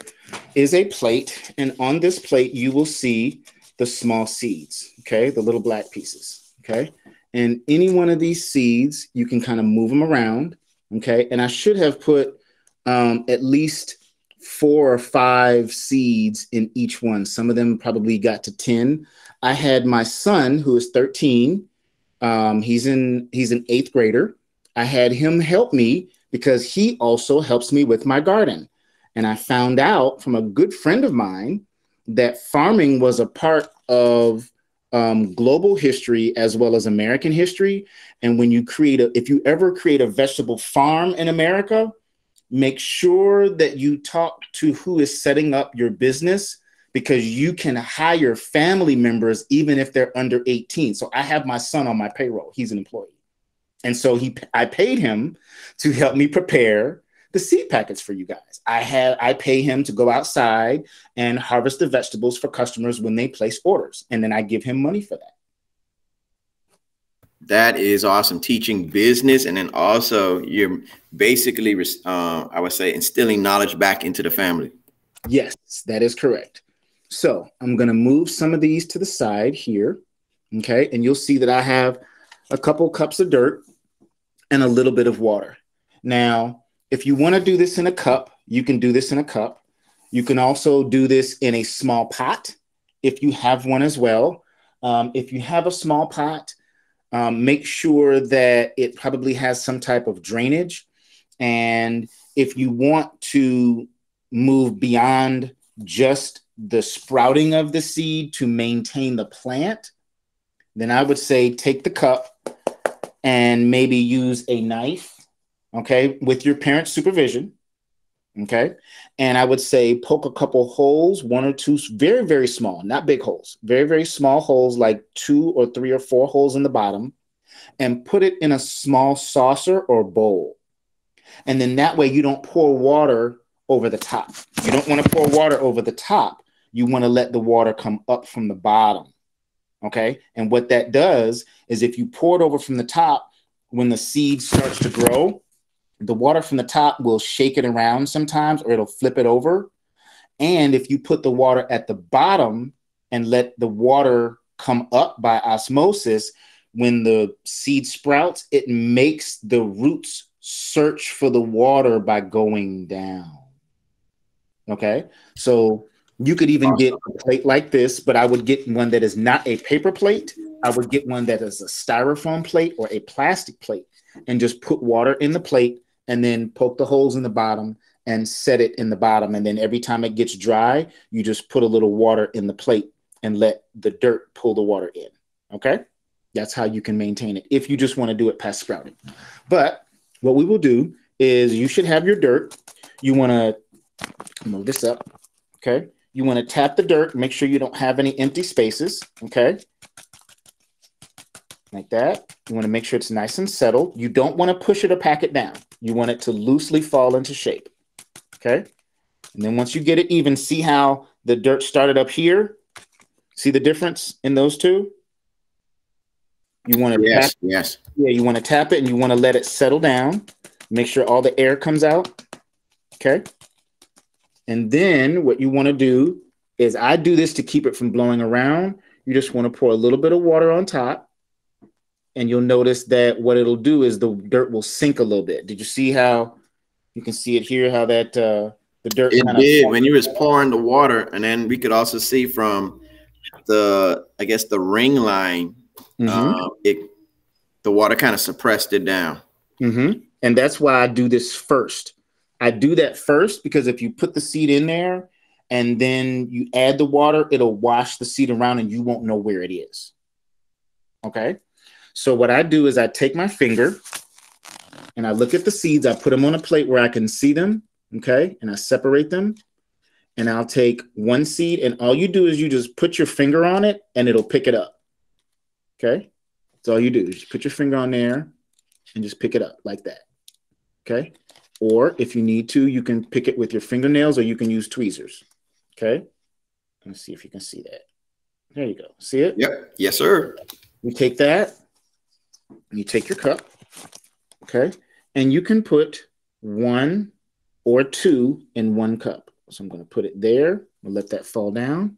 is a plate, and on this plate, you will see the small seeds, okay, the little black pieces, okay? And any one of these seeds, you can kind of move them around, okay? And I should have put at least 4 or 5 seeds in each one. Some of them probably got to 10. I had my son, who is 13. He's an 8th grader. I had him help me because he also helps me with my garden. And I found out from a good friend of mine that farming was a part of global history as well as American history. And when you if you ever create a vegetable farm in America, make sure that you talk to who is setting up your business, because you can hire family members even if they're under 18. So I have my son on my payroll. He's an employee. And so I paid him to help me prepare the seed packets for you guys. I pay him to go outside and harvest the vegetables for customers when they place orders. And then I give him money for that. That is awesome. Teaching business, and then also you're basically, I would say, instilling knowledge back into the family. Yes, that is correct. So I'm going to move some of these to the side here. Okay. And you'll see that I have a couple cups of dirt and a little bit of water. Now, if you want to do this in a cup, you can do this in a cup. You can also do this in a small pot if you have one as well. If you have a small pot, make sure that it probably has some type of drainage. And if you want to move beyond just the sprouting of the seed to maintain the plant, then I would say take the cup and maybe use a knife, okay, with your parents' supervision. Okay. And I would say poke a couple holes, 1 or 2, very, very small, not big holes, very, very small holes, like 2 or 3 or 4 holes in the bottom, and put it in a small saucer or bowl. And then that way you don't pour water over the top. You don't want to pour water over the top. You want to let the water come up from the bottom. Okay. And what that does is if you pour it over from the top, when the seed starts to grow, the water from the top will shake it around sometimes, or it'll flip it over. And if you put the water at the bottom and let the water come up by osmosis, when the seed sprouts, it makes the roots search for the water by going down. Okay. So you could even get a plate like this, but I would get one that is not a paper plate. I would get one that is a styrofoam plate or a plastic plate, and just put water in the plate and then poke the holes in the bottom and set it in the bottom. And then every time it gets dry, you just put a little water in the plate and let the dirt pull the water in. Okay. That's how you can maintain it if you just want to do it past sprouting. But what we will do is you should have your dirt. You want to move this up. Okay. You want to tap the dirt, make sure you don't have any empty spaces. Okay. Like that. You want to make sure it's nice and settled. You don't want to push it or pack it down. You want it to loosely fall into shape. Okay. And then once you get it even, see how the dirt started up here? See the difference in those two? You want to tap, yes. Yeah, you want to tap it and you want to let it settle down. Make sure all the air comes out. Okay. And then what you want to do is, I do this to keep it from blowing around. You just want to pour a little bit of water on top. And you'll notice that what it'll do is the dirt will sink a little bit. Did you see how you can see it here, how that the dirt it did when you was pouring the water, and then we could also see from the, I guess, the ring line, the water kind of suppressed it down. And that's why I do this first. I do that first because if you put the seed in there and then you add the water, it'll wash the seed around and you won't know where it is. Okay. So what I do is I take my finger and I look at the seeds. I put them on a plate where I can see them. Okay. And I separate them, and I'll take one seed, and all you do is you just put your finger on it and it'll pick it up. Okay. That's all you do is just put your finger on there and just pick it up like that. Okay. Or if you need to, you can pick it with your fingernails, or you can use tweezers. Okay. Let's see if you can see that. There you go. See it? Yep. Yes, sir. You take that. You take your cup, okay, and you can put 1 or 2 in 1 cup. So I'm going to put it there. I'll let that fall down.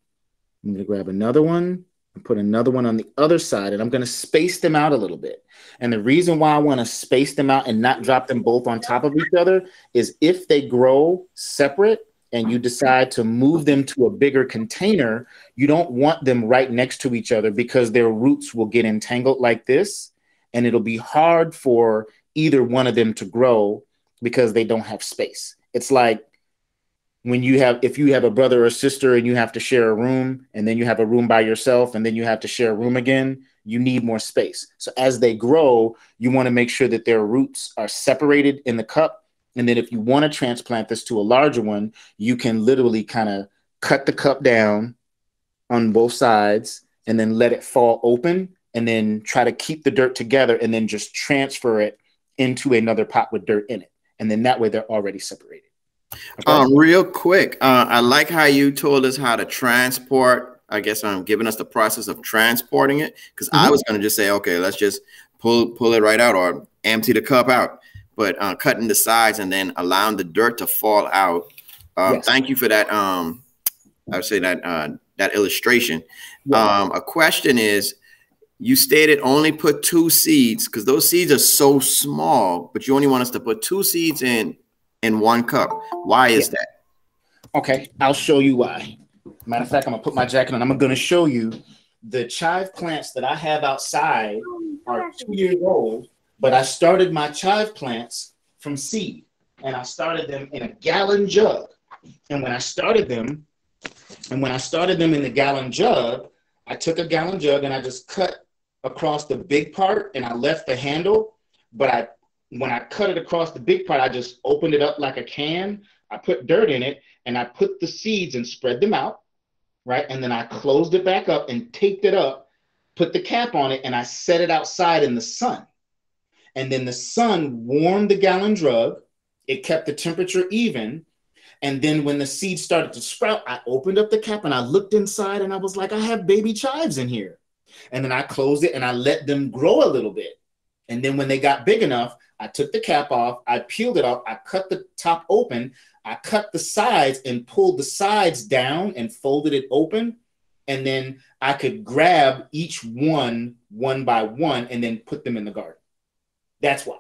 I'm going to grab another one and put another one on the other side, and I'm going to space them out a little bit. And the reason why I want to space them out and not drop them both on top of each other is if they grow separate and you decide to move them to a bigger container, you don't want them right next to each other, because their roots will get entangled like this. And it'll be hard for either one of them to grow because they don't have space. It's like when if you have a brother or sister and you have to share a room, and then you have a room by yourself, and then you have to share a room again, you need more space. So as they grow, you want to make sure that their roots are separated in the cup. And then if you want to transplant this to a larger one, you can literally kind of cut the cup down on both sides and then let it fall open, and then try to keep the dirt together, and then just transfer it into another pot with dirt in it. And then that way they're already separated. Okay? Real quick, I like how you told us how to transport. I guess I'm giving us the process of transporting it, because I was going to just say, okay, let's just pull it right out or empty the cup out. But cutting the sides and then allowing the dirt to fall out. Yes. Thank you for that. I would say that that illustration. Yeah. A question is, you stated only put 2 seeds, because those seeds are so small, but you only want us to put 2 seeds in 1 cup. Why is that? Okay, I'll show you why. Matter of fact, I'm gonna put my jacket on. I'm gonna show you the chive plants that I have outside are 2 years old, but I started my chive plants from seed, and I started them in a gallon jug. And when I started them in the gallon jug, I took a gallon jug and I just cut across the big part, and I left the handle, but I when I cut it across the big part, I just opened it up like a can. I put dirt in it, and I put the seeds and spread them out, right? And then I closed it back up and taped it up, put the cap on it, and I set it outside in the sun. And then the sun warmed the gallon drug. It kept the temperature even. And then when the seeds started to sprout, I opened up the cap and I looked inside and I was like, I have baby chives in here. And then I closed it and I let them grow a little bit. And then when they got big enough, I took the cap off, I peeled it off, I cut the top open, I cut the sides and pulled the sides down and folded it open. And then I could grab each one by one and then put them in the garden. That's why.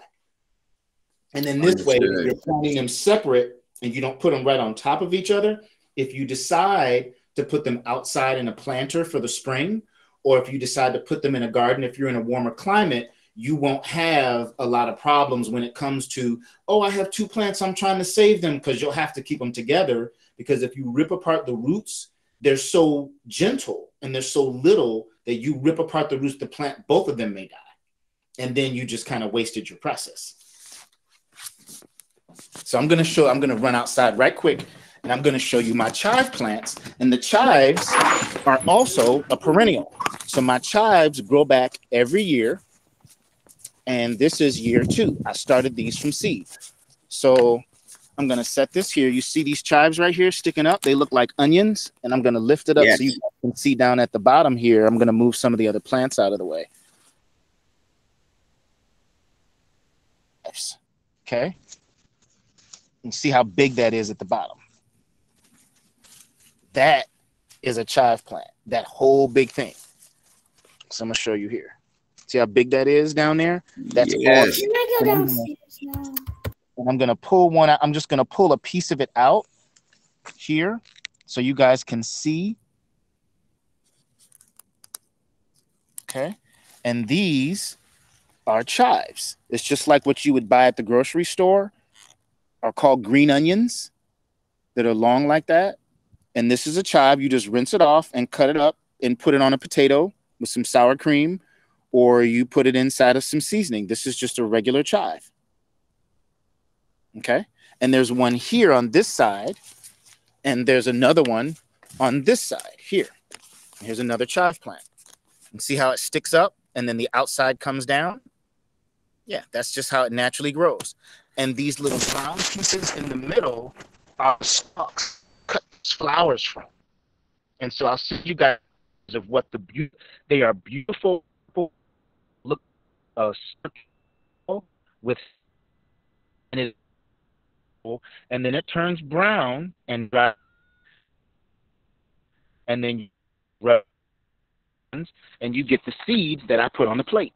And then this way, you're planting them separate and you don't put them right on top of each other. If you decide to put them outside in a planter for the spring, or if you decide to put them in a garden, if you're in a warmer climate, you won't have a lot of problems when it comes to, oh, I have 2 plants, I'm trying to save them, because you'll have to keep them together. Because if you rip apart the roots, they're so gentle and they're so little that you rip apart the roots, the plant, both of them may die. And then you just kind of wasted your process. So I'm going to run outside right quick and I'm going to show you my chive plants. And the chives are also a perennial. So my chives grow back every year. And this is year 2. I started these from seed. So I'm going to set this here. You see these chives right here sticking up? They look like onions. And I'm going to lift it up so you can see down at the bottom here. I'm going to move some of the other plants out of the way. Okay. And see how big that is at the bottom. That is a chive plant, that whole big thing. So I'm going to show you here. See how big that is down there? That's yes. And I'm going to pull one out. I'm just going to pull a piece of it out here so you guys can see. Okay. And these are chives. It's just like what you would buy at the grocery store, are called green onions that are long like that. And this is a chive. You just rinse it off and cut it up and put it on a potato with some sour cream, or you put it inside of some seasoning. This is just a regular chive. Okay. And there's one here on this side, and there's another one on this side here. Here's another chive plant. And see how it sticks up and then the outside comes down? Yeah, that's just how it naturally grows. And these little brown pieces in the middle are stalks, cut flowers from. And so I'll see you guys of what they are beautiful. Look, circle with, and then it turns brown and dry, and then you rub, and you get the seeds that I put on the plate.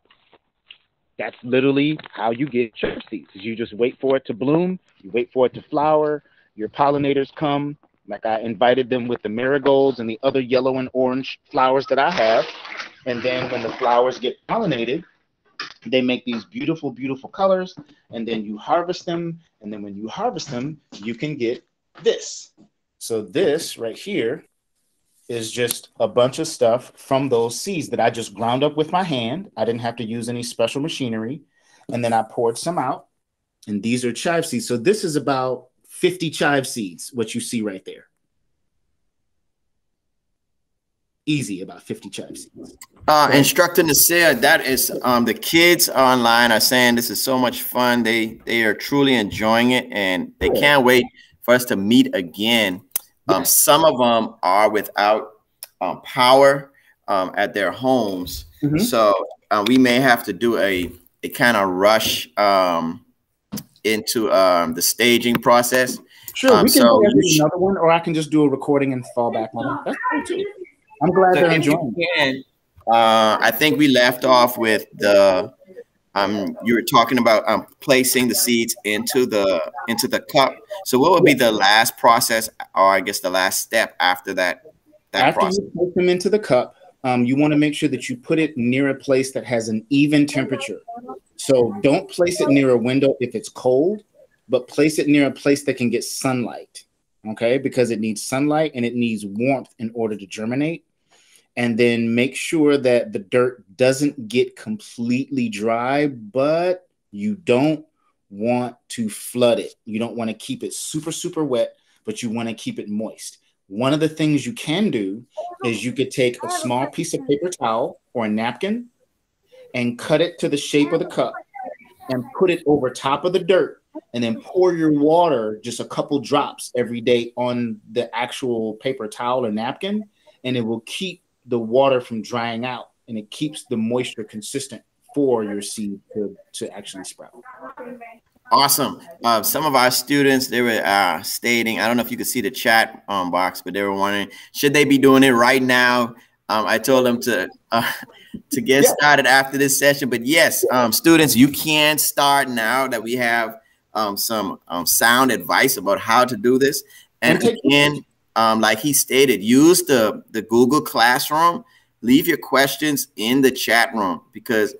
That's literally how you get chive seeds. You just wait for it to bloom. You wait for it to flower. Your pollinators come. Like I invited them with the marigolds and the other yellow and orange flowers that I have. And then when the flowers get pollinated, they make these beautiful, beautiful colors. And then you harvest them. And then when you harvest them, you can get this. So this right here is just a bunch of stuff from those seeds that I just ground up with my hand. I didn't have to use any special machinery. And then I poured some out. And these are chive seeds. So this is about 50 chive seeds, what you see right there. Easy, about 50 chive seeds. Instructor Nasir, that is the kids online are saying this is so much fun. They are truly enjoying it, and they can't wait for us to meet again. Some of them are without power at their homes. Mm-hmm. So we may have to do a kind of rush into the staging process. Sure, we can do another one, or I can just do a recording and fall back on it. That's cool too. I'm glad they're enjoying it. I think we left off with the you were talking about placing the seeds into the cup. So what would be the last process, or I guess the last step after that process? You place them into the cup, you want to make sure that you put it near a place that has an even temperature. So don't place it near a window if it's cold, but place it near a place that can get sunlight, okay? Because it needs sunlight and it needs warmth in order to germinate. And then make sure that the dirt doesn't get completely dry, but you don't want to flood it. You don't want to keep it super, super wet, but you want to keep it moist. One of the things you can do is you could take a small piece of paper towel or a napkin and cut it to the shape of the cup and put it over top of the dirt, and then pour your water, just a couple drops every day, on the actual paper towel or napkin, and it will keep the water from drying out, and it keeps the moisture consistent for your seed to actually sprout. Awesome. Some of our students, they were stating, I don't know if you could see the chat box, but they were wondering, should they be doing it right now? I told them to get started after this session, but yes, students, you can start now that we have some sound advice about how to do this. And again, like he stated, use the Google Classroom. Leave your questions in the chat room, because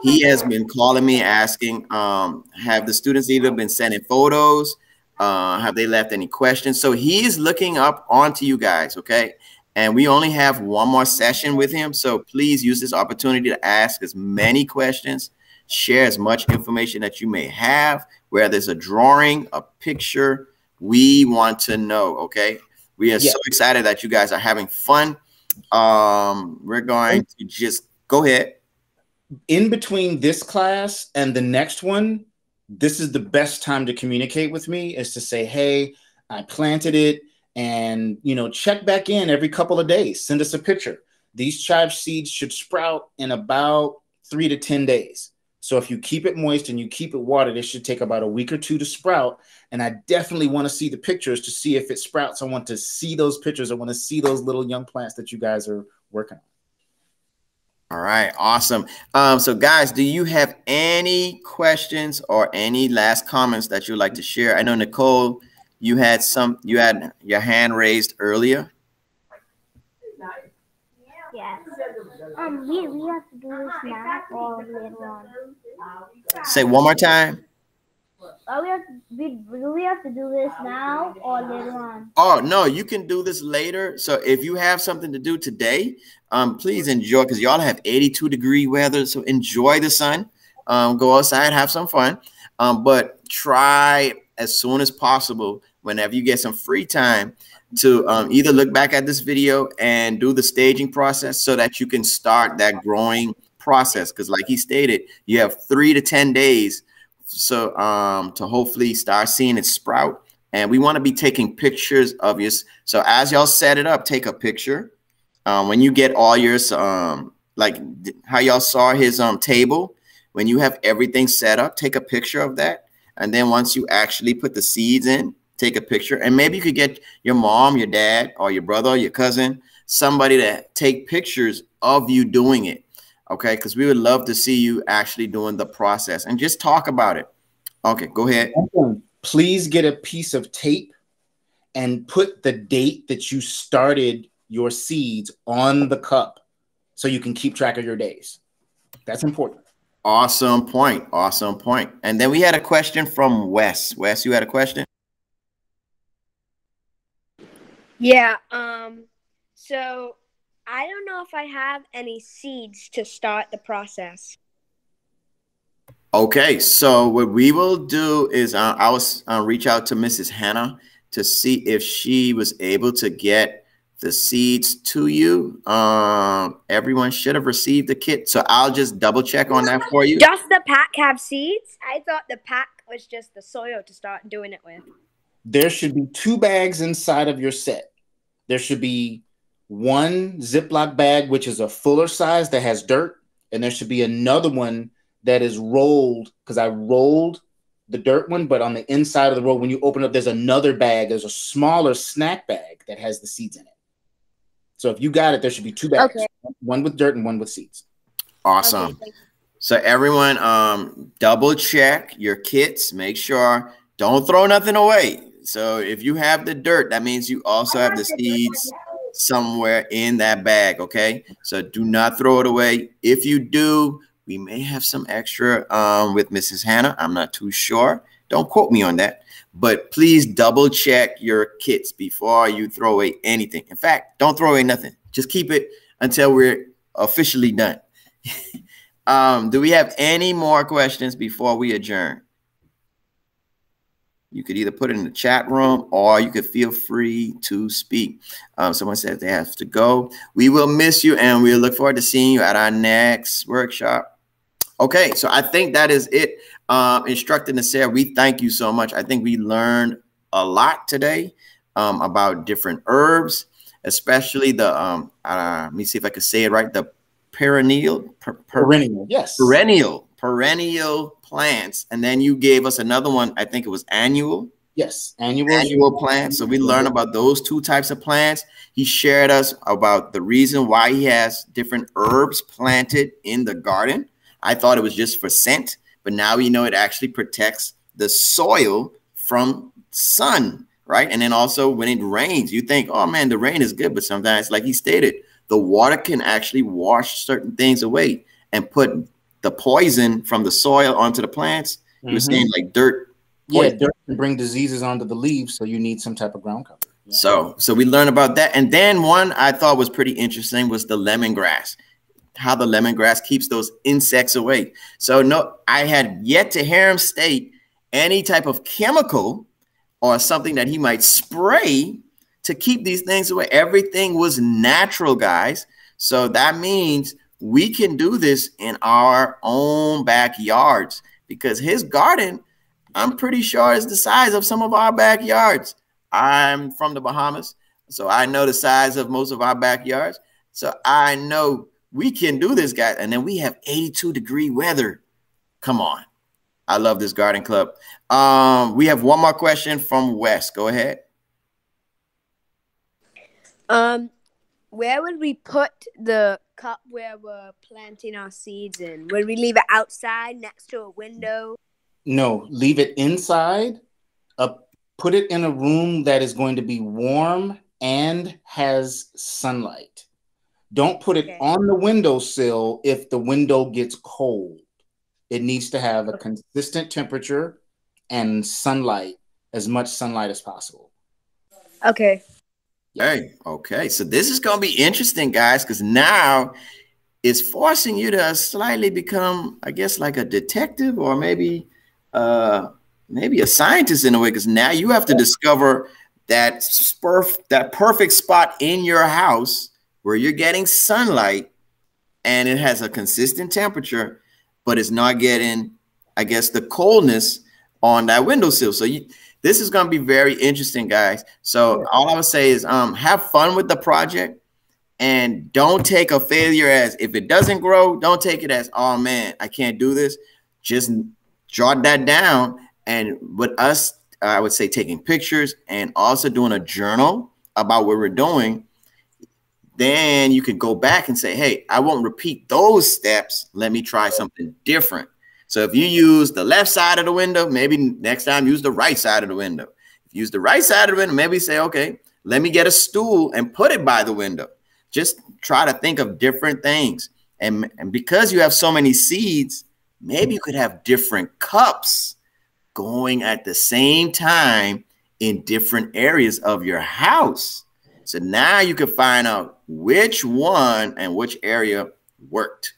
he has been calling me asking, have the students either been sending photos? Have they left any questions? So he's looking up onto you guys, okay? And we only have one more session with him. So please use this opportunity to ask as many questions, share as much information that you may have, whether it's a drawing, a picture. We want to know, okay? We are so excited that you guys are having fun. We're going to just go ahead. In between this class and the next one, this is the best time to communicate with me, is to say, hey, I planted it, and, you know, check back in every couple of days. Send us a picture. These chive seeds should sprout in about 3 to 10 days. So if you keep it moist and you keep it watered, it should take about a week or two to sprout. And I definitely want to see the pictures to see if it sprouts. I want to see those pictures. I want to see those little young plants that you guys are working on. All right, awesome. So guys, do you have any questions or any last comments that you'd like to share? I know, Nicole, you had your hand raised earlier. Yeah. We have to do this now or later on? Say one more time. We have to do this now or later on? Oh, no, you can do this later. So if you have something to do today, please enjoy, because y'all have 82-degree weather. So enjoy the sun. Go outside, have some fun. But try as soon as possible, whenever you get some free time, to either look back at this video and do the staging process so that you can start that growing process. Because like he stated, you have 3 to 10 days so to hopefully start seeing it sprout. And we want to be taking pictures of yours. So as y'all set it up, take a picture. When you get all yours, like how y'all saw his table, when you have everything set up, take a picture of that. And then once you actually put the seeds in, take a picture. And maybe you could get your mom, your dad, or your brother, or your cousin, somebody to take pictures of you doing it. Okay, because we would love to see you actually doing the process and just talk about it. Okay, go ahead. Please get a piece of tape and put the date that you started your seeds on the cup so you can keep track of your days. That's important. Awesome point. Awesome point. And then we had a question from Wes. Wes, you had a question? Yeah. So I don't know if I have any seeds to start the process. Okay, so what we will do is I will reach out to Mrs. Hannah to see if she was able to get the seeds to you. Everyone should have received the kit, so I'll just double check on that for you. Does the pack have seeds? I thought the pack was just the soil to start doing it with. There should be 2 bags inside of your set. There should be one Ziploc bag, which is a fuller size that has dirt, and there should be another one that is rolled, because I rolled the dirt one, but on the inside of the roll, when you open up, there's another bag. There's a smaller snack bag that has the seeds in it. So if you got it, there should be 2 bags, okay. One with dirt and one with seeds. Awesome. Okay, so everyone, double check your kits. Make sure, don't throw nothing away. So if you have the dirt, that means you also have the seeds somewhere in that bag, okay? So do not throw it away. If you do, we may have some extra with Mrs. Hannah. I'm not too sure. Don't quote me on that. But please double check your kits before you throw away anything. In fact, don't throw away nothing. Just keep it until we're officially done. Do we have any more questions before we adjourn? You could either put it in the chat room or you could feel free to speak. Someone said they have to go. We will miss you and we'll look forward to seeing you at our next workshop. Okay, so I think that is it. Instructor Nasir, we thank you so much. I think we learned a lot today about different herbs, especially the, let me see if I can say it right, the perennial, yes. Perennial plants. And then you gave us another one. I think it was annual. Yes, annual plants. So we learned about those two types of plants. He shared us about the reason why he has different herbs planted in the garden. I thought it was just for scent, but now we know it actually protects the soil from sun, right? And then also when it rains, you think, oh man, the rain is good, but sometimes, like he stated, the water can actually wash certain things away and put the poison from the soil onto the plants. You were saying like dirt. Yeah, dirt can bring diseases onto the leaves, so you need some type of ground cover. Yeah. So we learned about that. And then one I thought was pretty interesting was the lemongrass, how the lemongrass keeps those insects away. So no, I had yet to hear him state any type of chemical or something that he might spray to keep these things away. Everything was natural, guys. So that means we can do this in our own backyards because his garden, I'm pretty sure, is the size of some of our backyards. I'm from the Bahamas, so I know the size of most of our backyards. So I know we can do this, guys. And then we have 82-degree weather. Come on. I love this garden club. We have one more question from Wes. Go ahead. Where would we put the cup where we're planting our seeds in? Would we leave it outside next to a window? No, leave it inside. Put it in a room that is going to be warm and has sunlight. Don't put it on the windowsill if the window gets cold. It needs to have a consistent temperature and sunlight, as much sunlight as possible. Okay. Hey, okay. So this is going to be interesting, guys, because now it's forcing you to slightly become, I guess, like a detective or maybe a scientist in a way, because now you have to discover that perfect spot in your house where you're getting sunlight and it has a consistent temperature, but it's not getting, I guess, the coldness on that windowsill. So this is going to be very interesting, guys. So all I would say is have fun with the project and don't take a failure as if it doesn't grow. Don't take it as, oh man, I can't do this. Just jot that down. And with us, I would say taking pictures and also doing a journal about what we're doing. Then you could go back and say, hey, I won't repeat those steps. Let me try something different. So if you use the left side of the window, maybe next time use the right side of the window. If you use the right side of the window, maybe say, okay, let me get a stool and put it by the window. Just try to think of different things. And because you have so many seeds, maybe you could have different cups going at the same time in different areas of your house. So now you can find out which one and which area worked.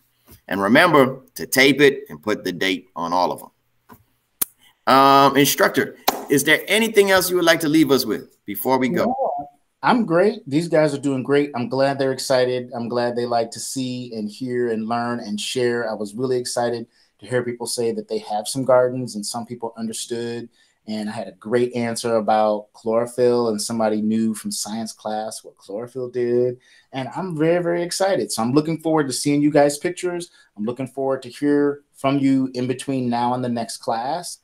And remember to tape it and put the date on all of them. Instructor, is there anything else you would like to leave us with before we go? No, I'm great. These guys are doing great. I'm glad they're excited. I'm glad they like to see and hear and learn and share. I was really excited to hear people say that they have some gardens and some people understood. And I had a great answer about chlorophyll, and somebody knew from science class what chlorophyll did. And I'm very, very excited. So I'm looking forward to seeing you guys' pictures. I'm looking forward to hear from you in between now and the next class.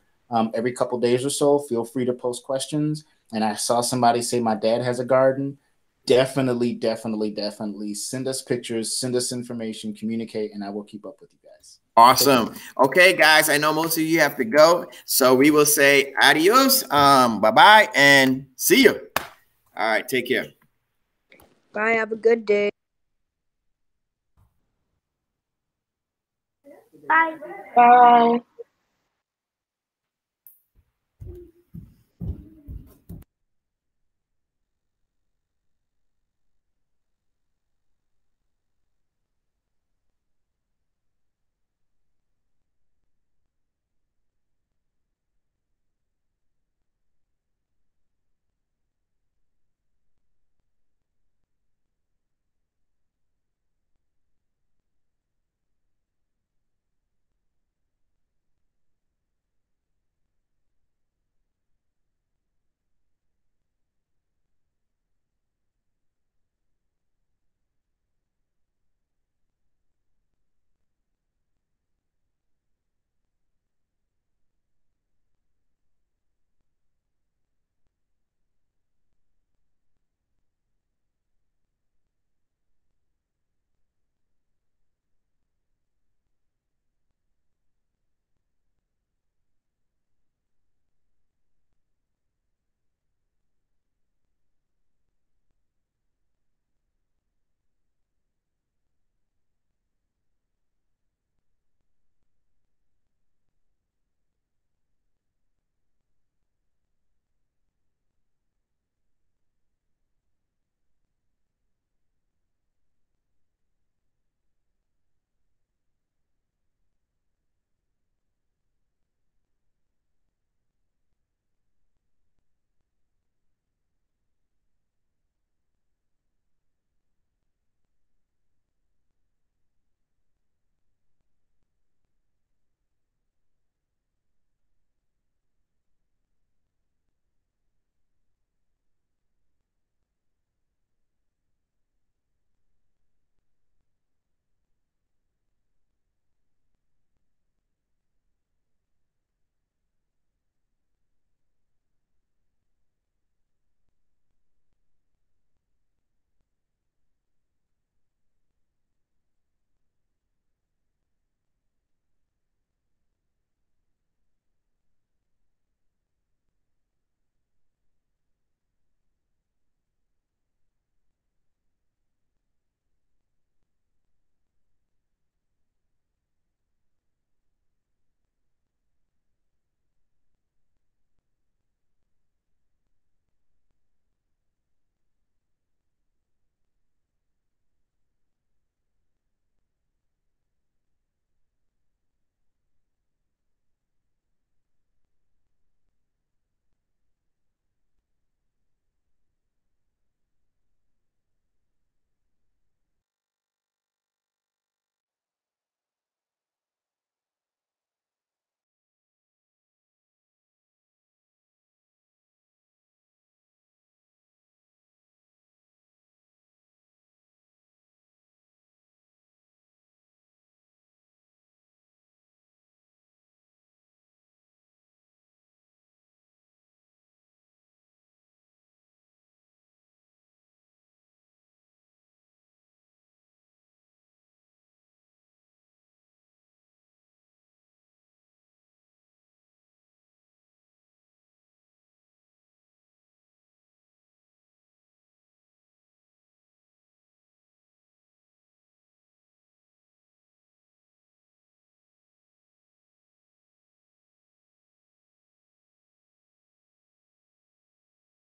Every couple days or so, feel free to post questions. And I saw somebody say my dad has a garden. Definitely, definitely, definitely send us pictures, send us information, communicate, and I will keep up with you guys. Awesome. Okay, guys, I know most of you have to go, so we will say adios, bye-bye, and see you. All right, take care. Bye, have a good day. Bye. Bye.